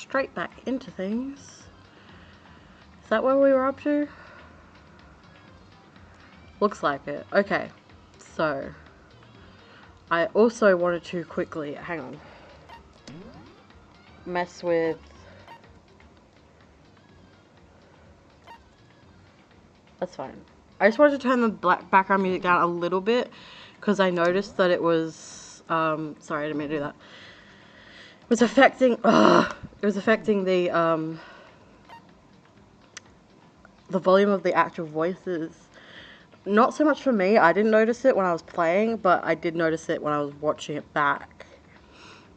straight back into things. Is that where we were up to? Looks like it. Okay, so I also wanted to quickly, hang on, mess with that's fine. I just wanted to turn the background music down a little bit because I noticed that it was sorry, I didn't mean to do that. It was affecting the volume of the actual voices. Not so much for me, I didn't notice it when I was playing, but I did notice it when I was watching it back.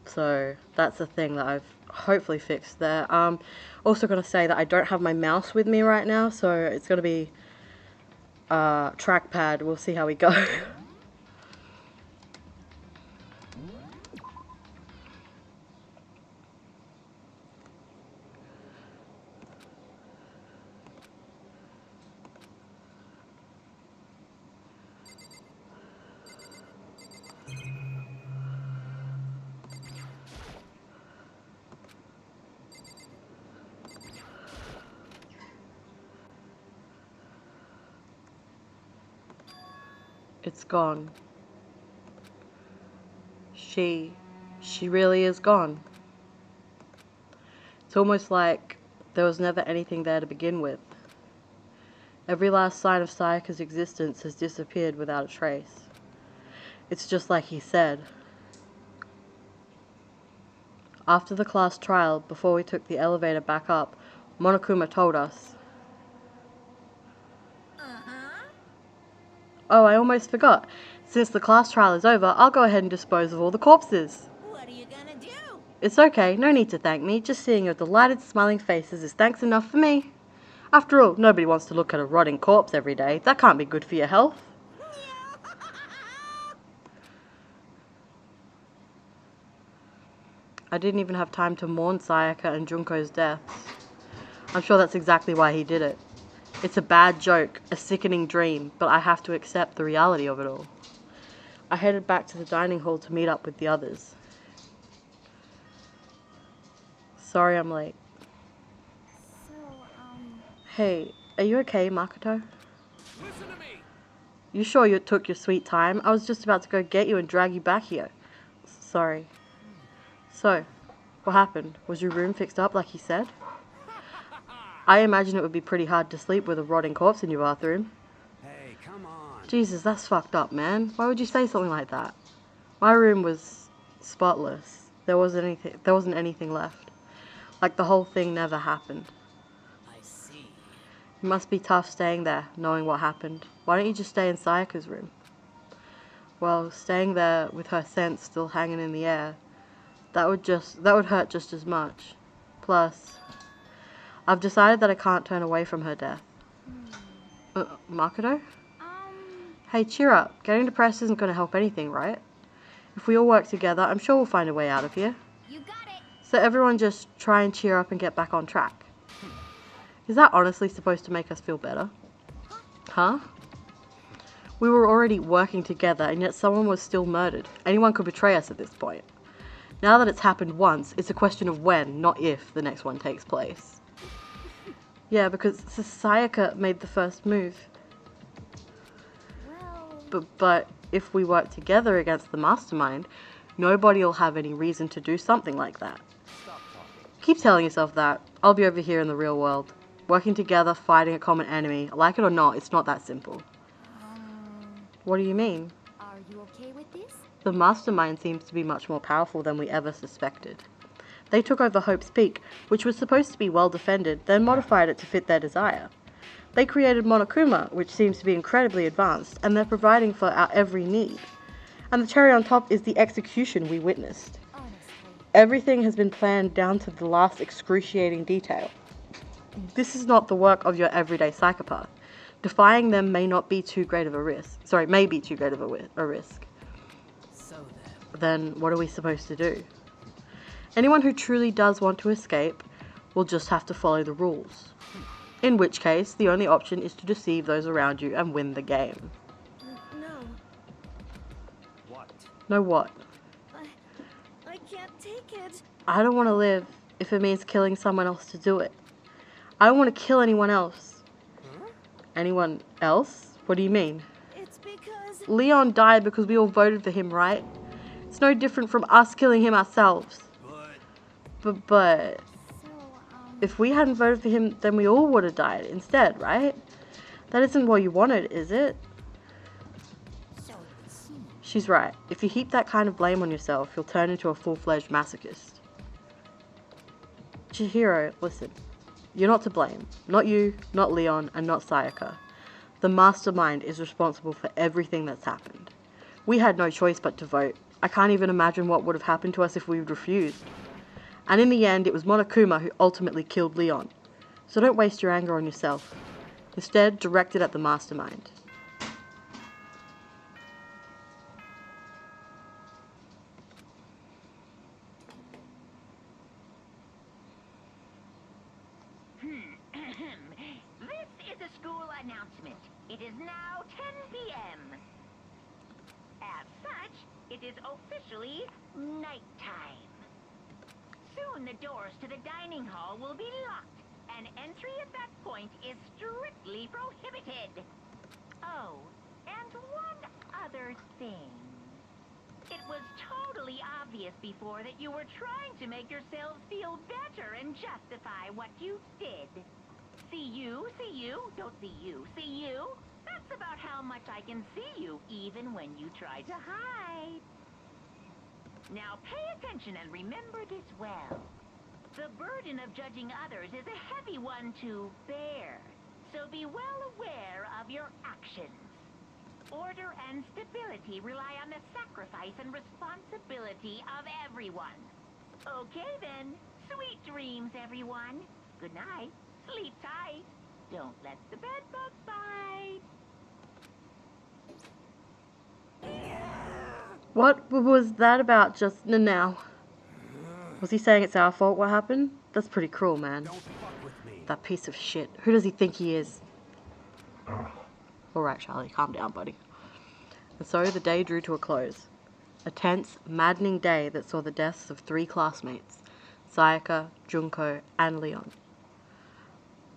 So that's the thing that I've hopefully fixed there. Also gonna say that I don't have my mouse with me right now, so it's gonna be trackpad. We'll see how we go. It's gone. She really is gone. It's almost like there was never anything there to begin with. Every last sign of Sayaka's existence has disappeared without a trace. It's just like he said. After the class trial, before we took the elevator back up, Monokuma told us. Oh, I almost forgot. Since the class trial is over, I'll go ahead and dispose of all the corpses. What are you gonna do? It's okay, no need to thank me. Just seeing your delighted, smiling faces is thanks enough for me. After all, nobody wants to look at a rotting corpse every day. That can't be good for your health. I didn't even have time to mourn Sayaka and Junko's deaths. I'm sure that's exactly why he did it. It's a bad joke, a sickening dream, but I have to accept the reality of it all. I headed back to the dining hall to meet up with the others. Sorry I'm late. So, Hey, are you okay, Makoto? Listen to me! You sure you took your sweet time? I was just about to go get you and drag you back here. Sorry. So, what happened? Was your room fixed up like he said? I imagine it would be pretty hard to sleep with a rotting corpse in your bathroom. Hey, come on. Jesus, that's fucked up, man. Why would you say something like that? My room was spotless. There wasn't anything left. Like the whole thing never happened. I see. It must be tough staying there, knowing what happened. Why don't you just stay in Sayaka's room? Well, staying there with her scent still hanging in the air, that would hurt just as much. Plus, I've decided that I can't turn away from her death. Makoto? Hey, cheer up. Getting depressed isn't going to help anything, right? If we all work together, I'm sure we'll find a way out of here. you got it. So everyone just try and cheer up and get back on track. Is that honestly supposed to make us feel better? Huh? We were already working together and yet someone was still murdered. Anyone could betray us at this point. Now that it's happened once, it's a question of when, not if, the next one takes place. Yeah, because Sayaka made the first move. Well, But if we work together against the mastermind, nobody will have any reason to do something like that. Stop talking. Keep telling yourself that. I'll be over here in the real world. Working together, fighting a common enemy. Like it or not, it's not that simple. What do you mean? are you okay with this? The mastermind seems to be much more powerful than we ever suspected. They took over Hope's Peak, which was supposed to be well defended, then modified it to fit their desire. They created Monokuma, which seems to be incredibly advanced, and they're providing for our every need. And the cherry on top is the execution we witnessed. Honestly. Everything has been planned down to the last excruciating detail. This is not the work of your everyday psychopath. Defying them may be too great of a risk. A risk. So Then what are we supposed to do? Anyone who truly does want to escape will just have to follow the rules. In which case, the only option is to deceive those around you and win the game. No, what? Know what? I can't take it. I don't want to live if it means killing someone else to do it. I don't want to kill anyone else. Huh? Anyone else? What do you mean? It's because... Leon died because we all voted for him, right? It's no different from us killing him ourselves. But So, if we hadn't voted for him, then we all would have died instead, right? That isn't what you wanted, is it? So it seems. She's right. If you heap that kind of blame on yourself, you'll turn into a full-fledged masochist. Chihiro, listen. You're not to blame. Not you, not Leon, and not Sayaka. The mastermind is responsible for everything that's happened. We had no choice but to vote. I can't even imagine what would have happened to us if we'd refused. And in the end, it was Monokuma who ultimately killed Leon. So don't waste your anger on yourself. Instead, direct it at the mastermind. This is a school announcement. It is now 10 p.m. As such, it is officially nighttime. Soon the doors to the dining hall will be locked, and entry at that point is strictly prohibited. Oh, and one other thing. It was totally obvious before that you were trying to make yourselves feel better and justify what you did. See you, don't see you, see you? That's about how much I can see you, even when you try to hide. Now pay attention and remember this well. The burden of judging others is a heavy one to bear, so be well aware of your actions. Order and stability rely on the sacrifice and responsibility of everyone. Okay then, sweet dreams, everyone. Good night. Sleep tight. Don't let the bed bugs bite. What was that about just now? Was he saying it's our fault what happened? That's pretty cruel, man. Don't fuck with me. That piece of shit. Who does he think he is? Alright, Charlie, calm down, buddy. And so the day drew to a close. A tense, maddening day that saw the deaths of 3 classmates, Sayaka, Junko, and Leon.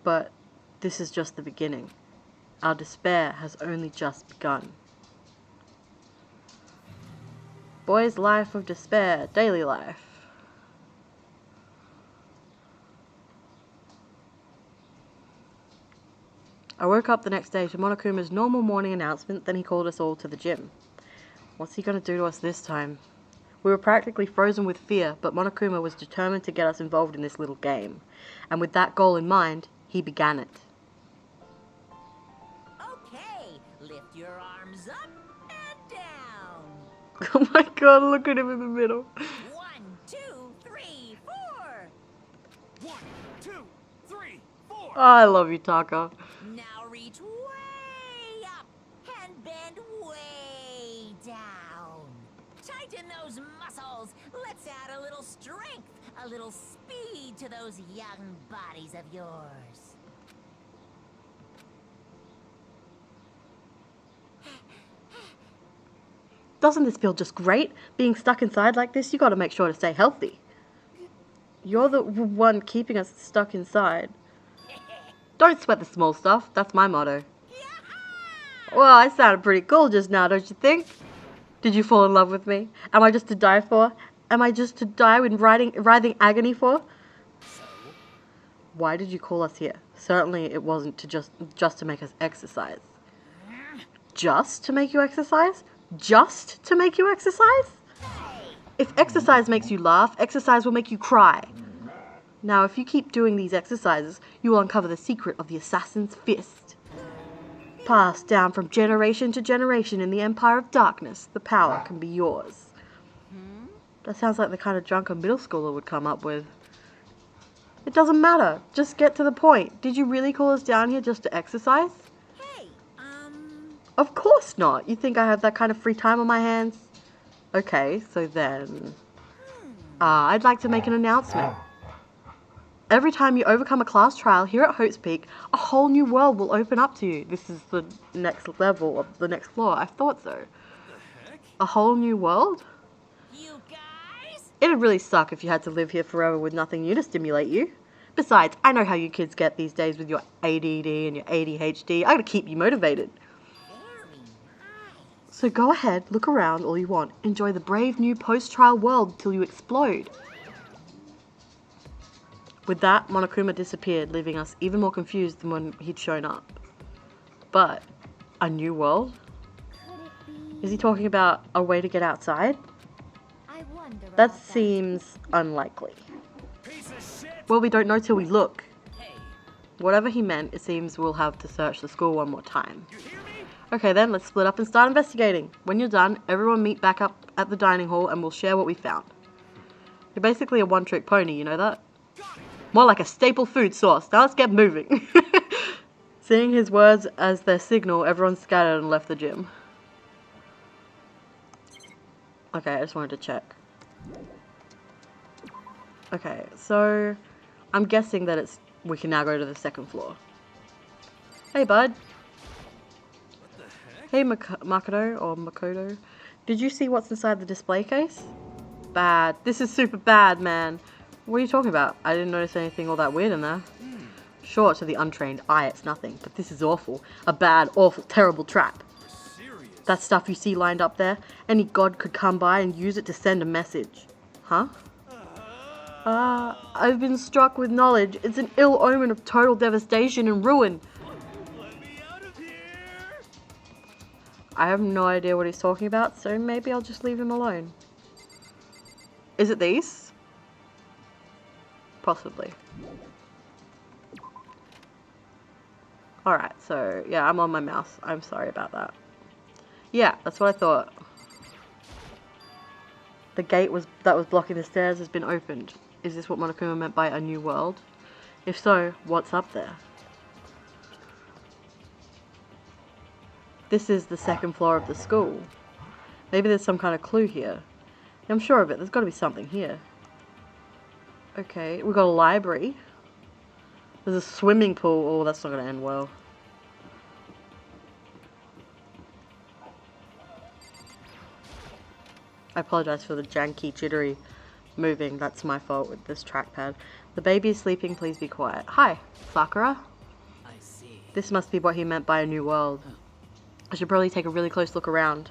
But this is just the beginning. Our despair has only just begun. Boy's Life of Despair, Daily Life. I woke up the next day to Monokuma's normal morning announcement, then he called us all to the gym. What's he gonna do to us this time? We were practically frozen with fear, but Monokuma was determined to get us involved in this little game. And with that goal in mind, he began it. Okay, lift your arms up and down. Oh my god, look at him in the middle. 1, 2, 3, 4. 1, 2, 3, 4. Oh, I love you, Taka. Now reach way up and bend way down. Tighten those muscles. Let's add a little strength, a little speed to those young bodies of yours. Doesn't this feel just great? Being stuck inside like this, you gotta make sure to stay healthy. You're the one keeping us stuck inside. Don't sweat the small stuff, that's my motto. Well, I sounded pretty cool just now, don't you think? Did you fall in love with me? Am I just to die for? Am I just to die in writhing agony for? So, Why did you call us here? Certainly it wasn't to just to make us exercise. Just to make you exercise? Just to make you exercise? If exercise makes you laugh, exercise will make you cry. Now, if you keep doing these exercises, you will uncover the secret of the assassin's fist. Passed down from generation to generation in the Empire of Darkness, the power can be yours. That sounds like the kind of junk a middle schooler would come up with. It doesn't matter. Just get to the point. Did you really call us down here just to exercise? Hey, Of course not. You think I have that kind of free time on my hands? Okay, so then... I'd like to make an announcement. Every time you overcome a class trial here at Hope's Peak, a whole new world will open up to you. This is the next level of the next floor. I thought so. the heck? A whole new world? You guys, It'd really suck if you had to live here forever with nothing new to stimulate you. Besides, I know how you kids get these days with your ADD and your ADHD. I gotta keep you motivated. Very nice. So go ahead, look around all you want. Enjoy the brave new post-trial world till you explode. With that, Monokuma disappeared, leaving us even more confused than when he'd shown up. But, a new world? Could it be? Is he talking about a way to get outside? I wonder That about seems unlikely. Piece of shit! Well, we don't know till we look. Hey, Whatever he meant, it seems we'll have to search the school one more time. you hear me? Okay then, let's split up and start investigating. When you're done, everyone meet back up at the dining hall and we'll share what we found. You're basically a one-trick pony, you know that? Got it! More like a staple food source. Now let's get moving. Seeing his words as their signal, everyone scattered and left the gym. Okay, I just wanted to check. Okay, so I'm guessing that we can now go to the second floor. Hey, bud. What the heck? Hey, Makoto, or Makoto. Did you see what's inside the display case? Bad. This is super bad, man. What are you talking about? I didn't notice anything all that weird in there. Sure, to the untrained eye, it's nothing, but this is awful. A bad, awful, terrible trap. Serious? That stuff you see lined up there, any god could come by and use it to send a message. Huh? I've been struck with knowledge. It's an ill omen of total devastation and ruin. Let me out of here! I have no idea what he's talking about, so maybe I'll just leave him alone. Is it these? Possibly. Alright, so yeah, I'm on my mouse. I'm sorry about that. Yeah, that's what I thought. The gate that was blocking the stairs has been opened. Is this what Monokuma meant by a new world? If so, what's up there? This is the second floor of the school. Maybe there's some kind of clue here. I'm sure of it. There's got to be something here. Okay, we've got a library. There's a swimming pool. Oh, that's not going to end well. I apologize for the janky, jittery moving. That's my fault with this trackpad. The baby is sleeping. Please be quiet. Hi, Sakura. I see. This must be what he meant by a new world. I should probably take a really close look around.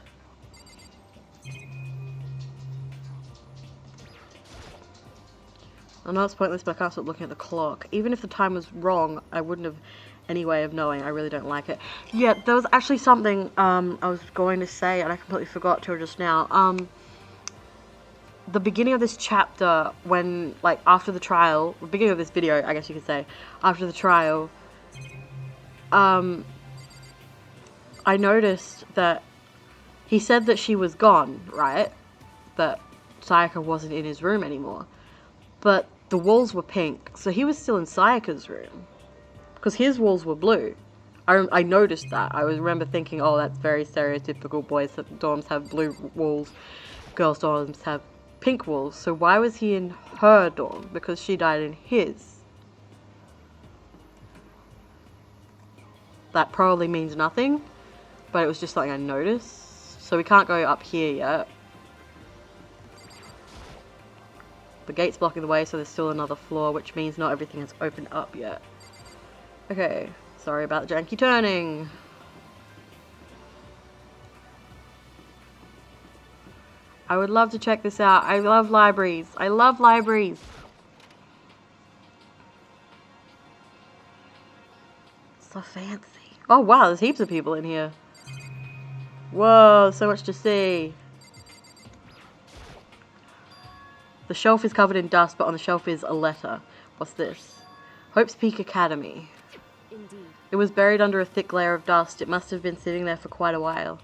I know it's pointless, but I can't stop looking at the clock. Even if the time was wrong, I wouldn't have any way of knowing. I really don't like it. Yeah, there was actually something I was going to say, and I completely forgot till just now. The beginning of this chapter, when, like, after the trial, the beginning of this video, I guess you could say, after the trial, I noticed that he said that she was gone, right? That Sayaka wasn't in his room anymore. But the walls were pink, so he was still in Sayaka's room. Because his walls were blue. I noticed that. I remember thinking, oh, that's very stereotypical. Boys' dorms have blue walls. Girls' dorms have pink walls. So why was he in her dorm? Because she died in his. That probably means nothing. But it was just something I noticed. So we can't go up here yet. The gate's blocking the way, so there's still another floor, which means not everything has opened up yet. Okay, sorry about the janky turning. I would love to check this out. I love libraries. I love libraries. So fancy. Oh wow, there's heaps of people in here. Whoa, so much to see. The shelf is covered in dust, but on the shelf is a letter. What's this? Hope's Peak Academy. Indeed. It was buried under a thick layer of dust. It must have been sitting there for quite a while.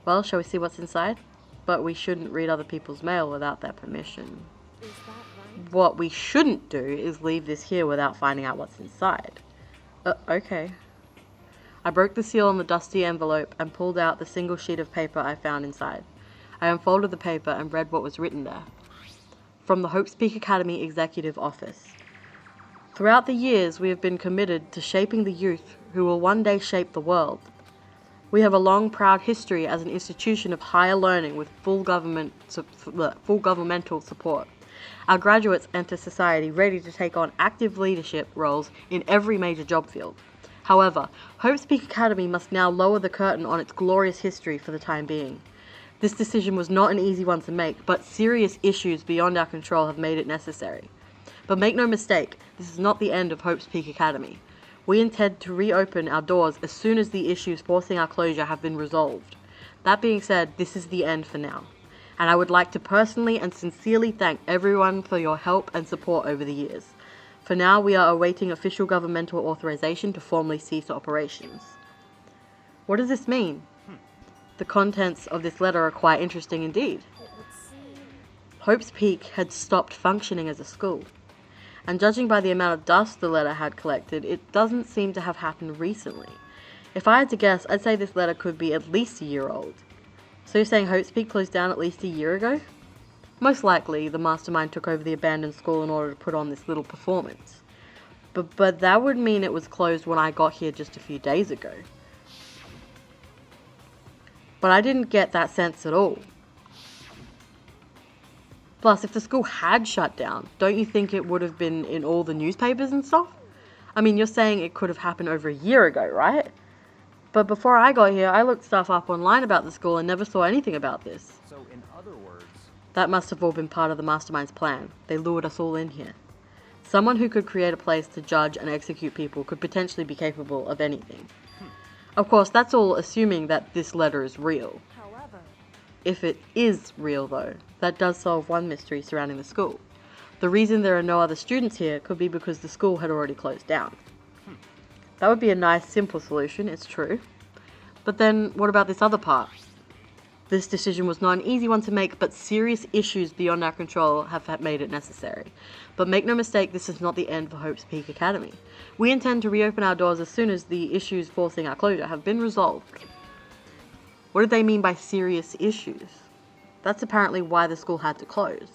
Well, shall we see what's inside? But we shouldn't read other people's mail without their permission. Is that right? What we shouldn't do is leave this here without finding out what's inside. Okay. I broke the seal on the dusty envelope and pulled out the single sheet of paper I found inside. I unfolded the paper and read what was written there. From the Hope's Peak Academy Executive Office. Throughout the years, we have been committed to shaping the youth who will one day shape the world. We have a long, proud history as an institution of higher learning with full governmental support. Our graduates enter society ready to take on active leadership roles in every major job field. However, Hope's Peak Academy must now lower the curtain on its glorious history for the time being. This decision was not an easy one to make, but serious issues beyond our control have made it necessary. But make no mistake, this is not the end of Hope's Peak Academy. We intend to reopen our doors as soon as the issues forcing our closure have been resolved. That being said, this is the end for now. And I would like to personally and sincerely thank everyone for your help and support over the years. For now, we are awaiting official governmental authorization to formally cease operations. What does this mean? The contents of this letter are quite interesting indeed. It would seem. Hope's Peak had stopped functioning as a school. And judging by the amount of dust the letter had collected, it doesn't seem to have happened recently. If I had to guess, I'd say this letter could be at least a year old. So you're saying Hope's Peak closed down at least a year ago? Most likely, the mastermind took over the abandoned school in order to put on this little performance. But that would mean it was closed when I got here just a few days ago. But I didn't get that sense at all. Plus, if the school had shut down, don't you think it would have been in all the newspapers and stuff? I mean, you're saying it could have happened over a year ago, right? But before I got here, I looked stuff up online about the school and never saw anything about this. So, in other words, That must have all been part of the mastermind's plan. They lured us all in here. Someone who could create a place to judge and execute people could potentially be capable of anything. Of course, that's all assuming that this letter is real. However, If it is real, though, that does solve one mystery surrounding the school. The reason there are no other students here could be because the school had already closed down. That would be a nice, simple solution, it's true. But then, what about this other part? This decision was not an easy one to make, but serious issues beyond our control have made it necessary. But make no mistake, this is not the end for Hope's Peak Academy. We intend to reopen our doors as soon as the issues forcing our closure have been resolved. What did they mean by serious issues? That's apparently why the school had to close.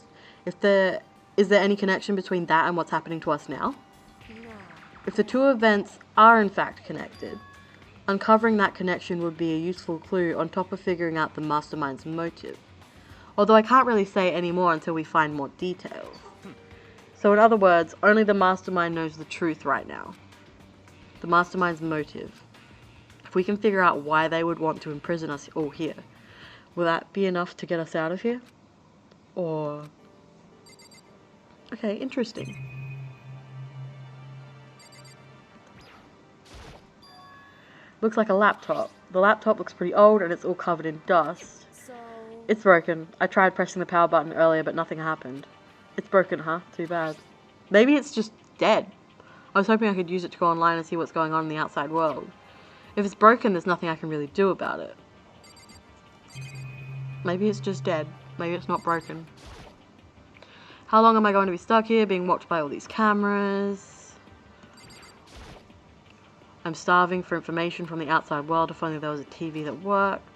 Is there any connection between that and what's happening to us now? no. If the two events are in fact connected, uncovering that connection would be a useful clue on top of figuring out the mastermind's motive. Although I can't really say any more until we find more details. So in other words, only the mastermind knows the truth right now. The mastermind's motive. If we can figure out why they would want to imprison us all here, will that be enough to get us out of here? Or... Okay, interesting. Looks like a laptop. The laptop looks pretty old and it's all covered in dust. So, It's broken. I tried pressing the power button earlier, but nothing happened. It's broken, huh? Too bad. Maybe it's just dead. I was hoping I could use it to go online and see what's going on in the outside world. If it's broken, there's nothing I can really do about it. Maybe it's just dead. Maybe it's not broken. How long am I going to be stuck here, being watched by all these cameras? I'm starving for information from the outside world. If only there was a TV that worked.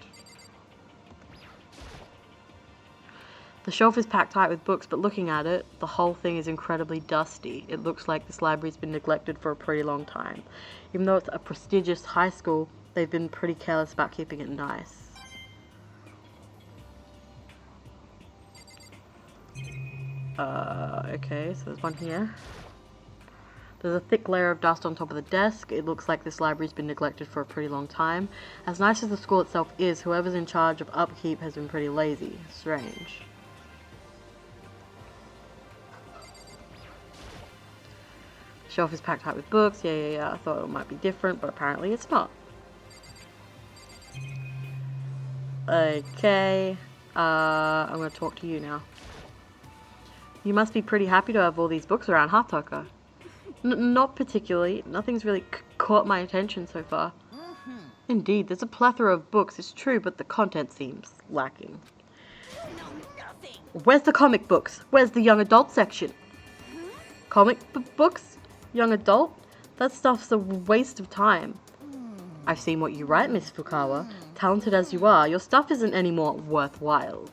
The shelf is packed tight with books, but looking at it, the whole thing is incredibly dusty. It looks like this library's been neglected for a pretty long time. Even though it's a prestigious high school, they've been pretty careless about keeping it nice. Okay, so there's one here. There's a thick layer of dust on top of the desk. It looks like this library's been neglected for a pretty long time. As nice as the school itself is, whoever's in charge of upkeep has been pretty lazy. Strange. Shelf is packed tight with books. Yeah. I thought it might be different, but apparently it's not. Okay. I'm going to talk to you now. You must be pretty happy to have all these books around, huh, Tucker? Not particularly. Nothing's really caught my attention so far. Indeed, there's a plethora of books, it's true, but the content seems lacking. Where's the comic books? Where's the young adult section? Comic books? Young adult? That stuff's a waste of time. I've seen what you write, Miss Fukawa. Talented as you are, your stuff isn't any more worthwhile.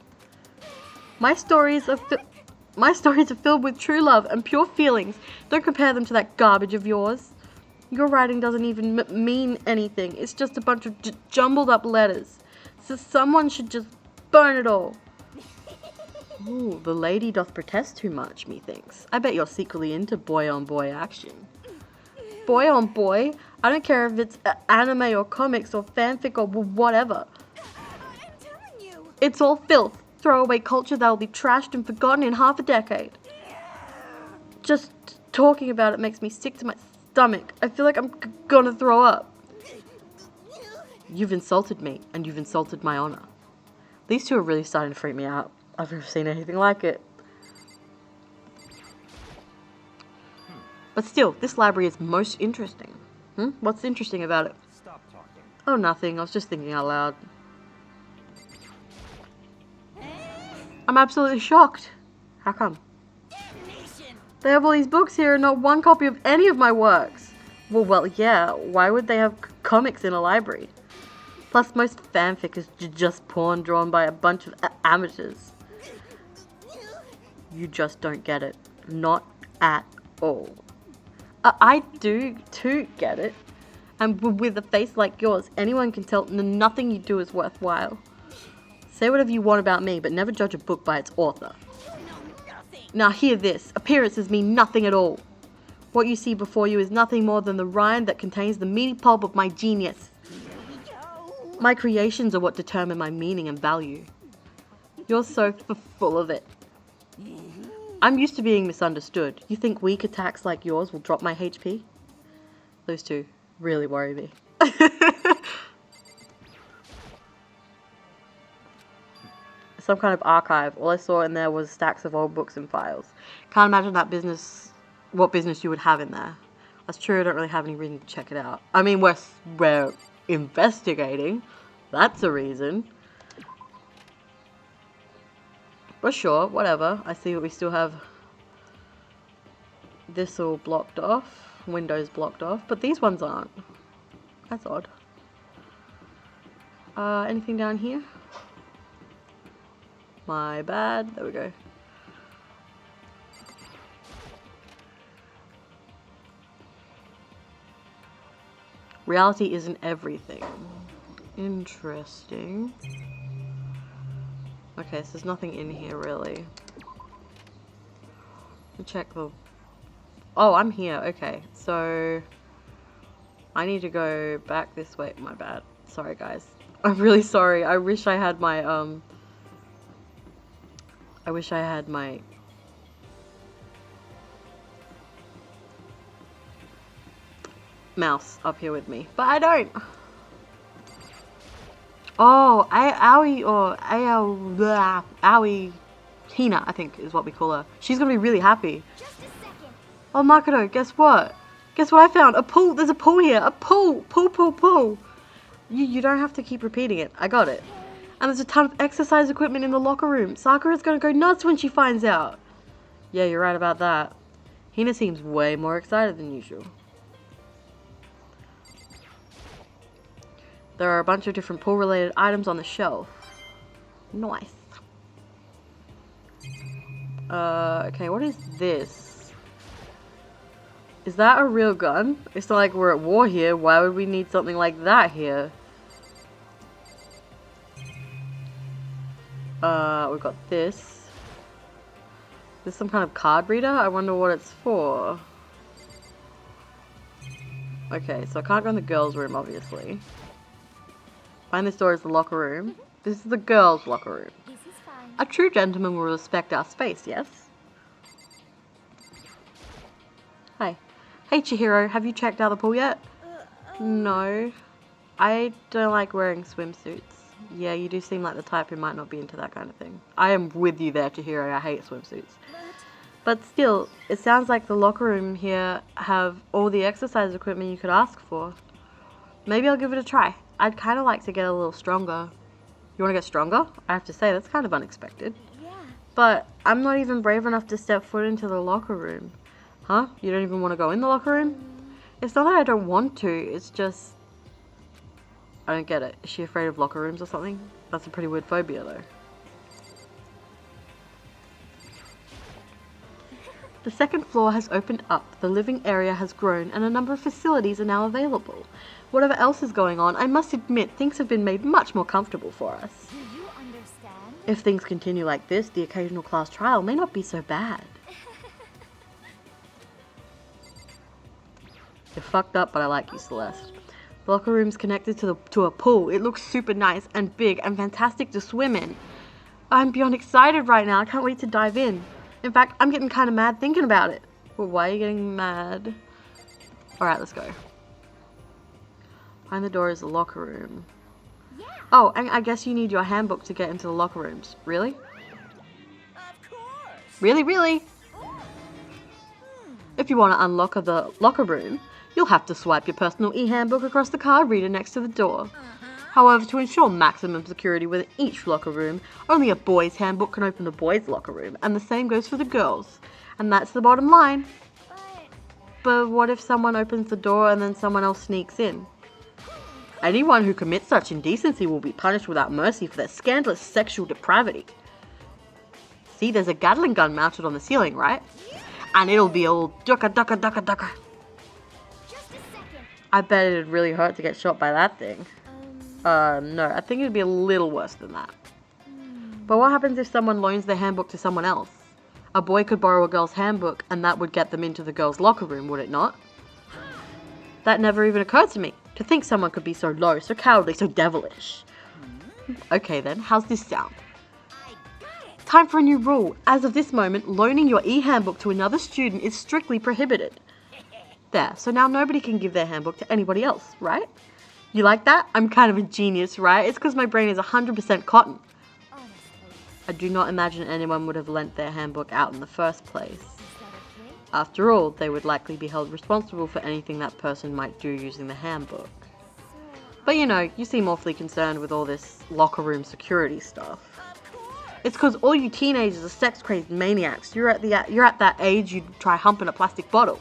My stories are filled with true love and pure feelings. Don't compare them to that garbage of yours. Your writing doesn't even mean anything. It's just a bunch of jumbled up letters. So someone should just burn it all. Ooh, the lady doth protest too much, methinks. I bet you're secretly into boy-on-boy action. Boy on boy? I don't care if it's anime or comics or fanfic or whatever. I'm telling you. It's all filth. Throwaway culture that'll be trashed and forgotten in half a decade. Just talking about it makes me sick to my stomach. I feel like I'm gonna throw up. You've insulted me, and you've insulted my honor. These two are really starting to freak me out. I've never seen anything like it. But still, this library is most interesting. What's interesting about it? Stop talking. Oh, nothing. I was just thinking out loud. I'm absolutely shocked. How come? They have all these books here and not one copy of any of my works. Well, yeah. Why would they have comics in a library? Plus, most fanfic is just porn drawn by a bunch of amateurs. You just don't get it. Not at all. I do too get it. And with a face like yours, anyone can tell nothing you do is worthwhile. Say whatever you want about me, but never judge a book by its author. Now hear this. Appearances mean nothing at all. What you see before you is nothing more than the rind that contains the meaty pulp of my genius. My creations are what determine my meaning and value. You're so full of it. I'm used to being misunderstood. You think weak attacks like yours will drop my HP? Those two really worry me. Some kind of archive. All I saw in there was stacks of old books and files. Can't imagine that business, what business you would have in there. That's true, I don't really have any reason to check it out. I mean, we're investigating. That's a reason. But sure, whatever. I see that we still have this all blocked off. Windows blocked off. But these ones aren't. That's odd. Anything down here? My bad. There we go. Reality isn't everything. Interesting. Okay, so there's nothing in here really. Check the... Oh, I'm here. Okay, so I need to go back this way. My bad. Sorry, guys. I'm really sorry. I wish I had my mouse up here with me, but I don't. Oh, Aoi Hina, I think is what we call her. She's gonna be really happy. Just a second. Oh, Makoto, guess what? Guess what I found? A pool. There's a pool here. A pool. Pool. You don't have to keep repeating it. I got it. And there's a ton of exercise equipment in the locker room. Sakura's gonna go nuts when she finds out. Yeah, you're right about that. Hina seems way more excited than usual. There are a bunch of different pool-related items on the shelf. Nice. Okay, what is this? Is that a real gun? It's not like we're at war here. Why would we need something like that here? We've got this. This is some kind of card reader? I wonder what it's for. Okay, so I can't go in the girls' room, obviously. Behind this door is the locker room. This is the girls' locker room. This is fine. A true gentleman will respect our space, yes? Hi. Hey, Chihiro, have you checked out the pool yet? No. I don't like wearing swimsuits. Yeah, you do seem like the type who might not be into that kind of thing. I am with you there, Chihiro. I hate swimsuits. But still, it sounds like the locker room here have all the exercise equipment you could ask for. Maybe I'll give it a try. I'd kind of like to get a little stronger. You want to get stronger? I have to say, that's kind of unexpected. Yeah. But I'm not even brave enough to step foot into the locker room. Huh? You don't even want to go in the locker room? It's not that I don't want to, it's just... I don't get it. Is she afraid of locker rooms or something? That's a pretty weird phobia, though. The second floor has opened up, the living area has grown, and a number of facilities are now available. Whatever else is going on, I must admit things have been made much more comfortable for us. Do you understand? If things continue like this, the occasional class trial may not be so bad. You're fucked up, but I like you, Celeste. The locker room's connected to a pool. It looks super nice and big and fantastic to swim in. I'm beyond excited right now. I can't wait to dive in. In fact, I'm getting kind of mad thinking about it. Well, why are you getting mad? Alright, let's go. Behind the door is the locker room. Yeah. Oh, and I guess you need your handbook to get into the locker rooms. Really? Of course. Really, really? If you want to unlock the locker room, you'll have to swipe your personal e-handbook across the card reader next to the door. However, to ensure maximum security within each locker room, only a boy's handbook can open the boys' locker room, and the same goes for the girls. And that's the bottom line. But what if someone opens the door and then someone else sneaks in? Anyone who commits such indecency will be punished without mercy for their scandalous sexual depravity. See, there's a Gatling gun mounted on the ceiling, right? And it'll be all ducka ducka ducka ducka. Just a second. I bet it'd really hurt to get shot by that thing. No, I think it'd be a little worse than that. But what happens if someone loans their handbook to someone else? A boy could borrow a girl's handbook and that would get them into the girl's locker room, would it not? That never even occurred to me. To think someone could be so low, so cowardly, so devilish. Okay then, how's this sound? I got it. Time for a new rule. As of this moment, loaning your e-handbook to another student is strictly prohibited. There, so now nobody can give their handbook to anybody else, right? You like that? I'm kind of a genius, right? It's because my brain is 100% cotton. Honestly, I do not imagine anyone would have lent their handbook out in the first place. is that okay? After all, they would likely be held responsible for anything that person might do using the handbook. But you know, you seem awfully concerned with all this locker room security stuff. It's because all you teenagers are sex-crazed maniacs. You're at that age you'd try humping a plastic bottle.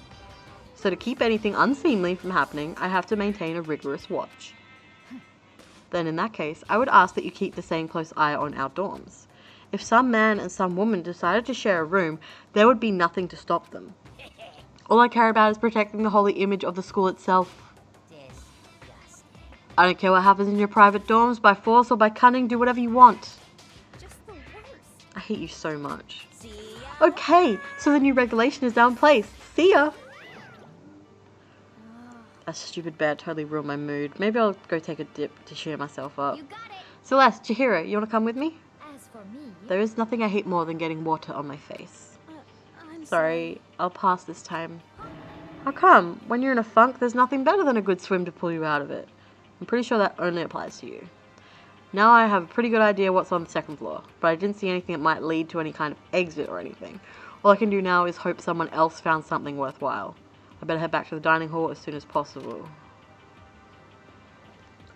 So to keep anything unseemly from happening, I have to maintain a rigorous watch. Then in that case, I would ask that you keep the same close eye on our dorms. If some man and some woman decided to share a room, there would be nothing to stop them. All I care about is protecting the holy image of the school itself. Disgusting. I don't care what happens in your private dorms, by force or by cunning, do whatever you want. Just the worst. I hate you so much. See ya. Okay, so the new regulation is now in place. See ya! That stupid bear totally ruined my mood. Maybe I'll go take a dip to cheer myself up. You got it. Celeste, Chihiro, you want to come with me? As for me, There is nothing I hate more than getting water on my face. I'm Sorry, I'll pass this time. How come? When you're in a funk, there's nothing better than a good swim to pull you out of it. I'm pretty sure that only applies to you. Now I have a pretty good idea what's on the second floor, but I didn't see anything that might lead to any kind of exit or anything. All I can do now is hope someone else found something worthwhile. I better head back to the dining hall as soon as possible.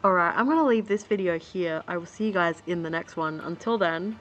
Alright, I'm going to leave this video here. I will see you guys in the next one. Until then,